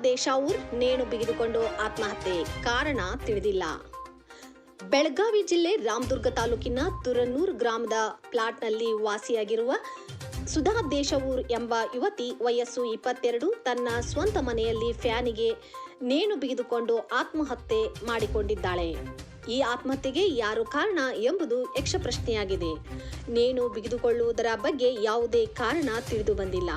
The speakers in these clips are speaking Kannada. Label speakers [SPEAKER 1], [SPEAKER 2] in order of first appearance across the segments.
[SPEAKER 1] ದೇಶಾವೂರ್ ನೇಣು ಬಿಗಿದುಕೊಂಡು ಆತ್ಮಹತ್ಯೆ, ಕಾರಣ ತಿಳಿದಿಲ್ಲ. ಬೆಳಗಾವಿ ಜಿಲ್ಲೆ ರಾಮದುರ್ಗ ತಾಲೂಕಿನ ತುರನೂರು ಗ್ರಾಮದ ಪ್ಲಾಟ್ನಲ್ಲಿ ವಾಸಿಯಾಗಿರುವ ಸುಧಾ ದೇಶಾವೂರ್ ಎಂಬ ಯುವತಿ ವಯಸ್ಸು 22 ತನ್ನ ಸ್ವಂತ ಮನೆಯಲ್ಲಿ ಫ್ಯಾನಿಗೆ ನೇಣು ಬಿಗಿದುಕೊಂಡು ಆತ್ಮಹತ್ಯೆ ಮಾಡಿಕೊಂಡಿದ್ದಾಳೆ. ಈ ಆತ್ಮಹತ್ಯೆಗೆ ಯಾರು ಕಾರಣ ಎಂಬುದು ಯಕ್ಷಪ್ರಶ್ನೆಯಾಗಿದೆ. ನೇಣು ಬಿಗಿದುಕೊಳ್ಳುವುದರ ಬಗ್ಗೆ ಯಾವುದೇ ಕಾರಣ ತಿಳಿದು ಬಂದಿಲ್ಲ.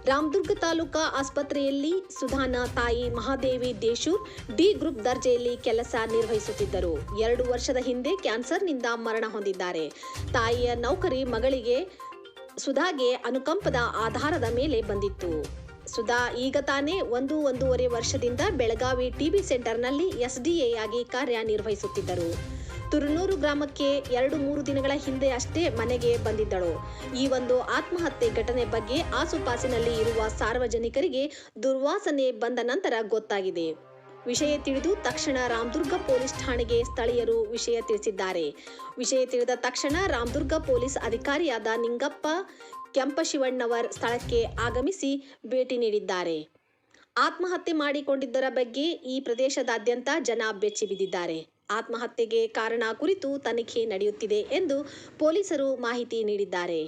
[SPEAKER 1] ರಾಮದುರ್ಗ ತಾಲೂಕಾ ಆಸ್ಪತ್ರೆಯಲ್ಲಿ ಸುಧಾನ ತಾಯಿ ಮಹಾದೇವಿ ದೇಶೂರ್ ಡಿ ಗ್ರೂಪ್ ದರ್ಜೆಯಲ್ಲಿ ಕೆಲಸ ನಿರ್ವಹಿಸುತ್ತಿದ್ದರು. 2 ವರ್ಷದ ಹಿಂದೆ ಕ್ಯಾನ್ಸರ್ನಿಂದ ಮರಣ ಹೊಂದಿದ್ದಾರೆ. ತಾಯಿಯ ನೌಕರಿ ಮಗಳಿಗೆ ಸುಧಾಗೆ ಅನುಕಂಪದ ಆಧಾರದ ಮೇಲೆ ಬಂದಿತ್ತು. ಸುಧಾ ಈಗ ತಾನೇ 1-1.5 ವರ್ಷದಿಂದ ಬೆಳಗಾವಿ ಟಿಬಿ ಸೆಂಟರ್ನಲ್ಲಿ SDA ಆಗಿ ಕಾರ್ಯನಿರ್ವಹಿಸುತ್ತಿದ್ದರು. ತುರನೂರು ಗ್ರಾಮಕ್ಕೆ 2-3 ದಿನಗಳ ಹಿಂದೆ ಅಷ್ಟೇ ಮನೆಗೆ ಬಂದಿದ್ದಳು. ಈ ಒಂದು ಆತ್ಮಹತ್ಯೆ ಘಟನೆ ಬಗ್ಗೆ ಆಸುಪಾಸಿನಲ್ಲಿ ಇರುವ ಸಾರ್ವಜನಿಕರಿಗೆ ದುರ್ವಾಸನೆ ಬಂದ ನಂತರ ಗೊತ್ತಾಗಿದೆ. ವಿಷಯ ತಿಳಿದು ತಕ್ಷಣ ರಾಮದುರ್ಗ ಪೊಲೀಸ್ ಠಾಣೆಗೆ ಸ್ಥಳೀಯರು ವಿಷಯ ತಿಳಿಸಿದ್ದಾರೆ. ವಿಷಯ ತಿಳಿದ ತಕ್ಷಣ ರಾಮದುರ್ಗ ಪೊಲೀಸ್ ಅಧಿಕಾರಿಯಾದ ನಿಂಗಪ್ಪ ಕೆಂಪಶಿವಣ್ಣವರ್ ಸ್ಥಳಕ್ಕೆ ಆಗಮಿಸಿ ಭೇಟಿ ನೀಡಿದ್ದಾರೆ. ಆತ್ಮಹತ್ಯೆ ಮಾಡಿಕೊಂಡಿದ್ದರ ಬಗ್ಗೆ ಈ ಪ್ರದೇಶದಾದ್ಯಂತ ಜನ ಬೆಚ್ಚಿ ಬಿದ್ದಿದ್ದಾರೆ. ಆತ್ಮಹತ್ಯೆಗೆ ಕಾರಣ ಕುರಿತು ತನಿಖೆ ನಡೆಯುತ್ತಿದೆ ಎಂದು ಪೊಲೀಸರು ಮಾಹಿತಿ ನೀಡಿದ್ದಾರೆ.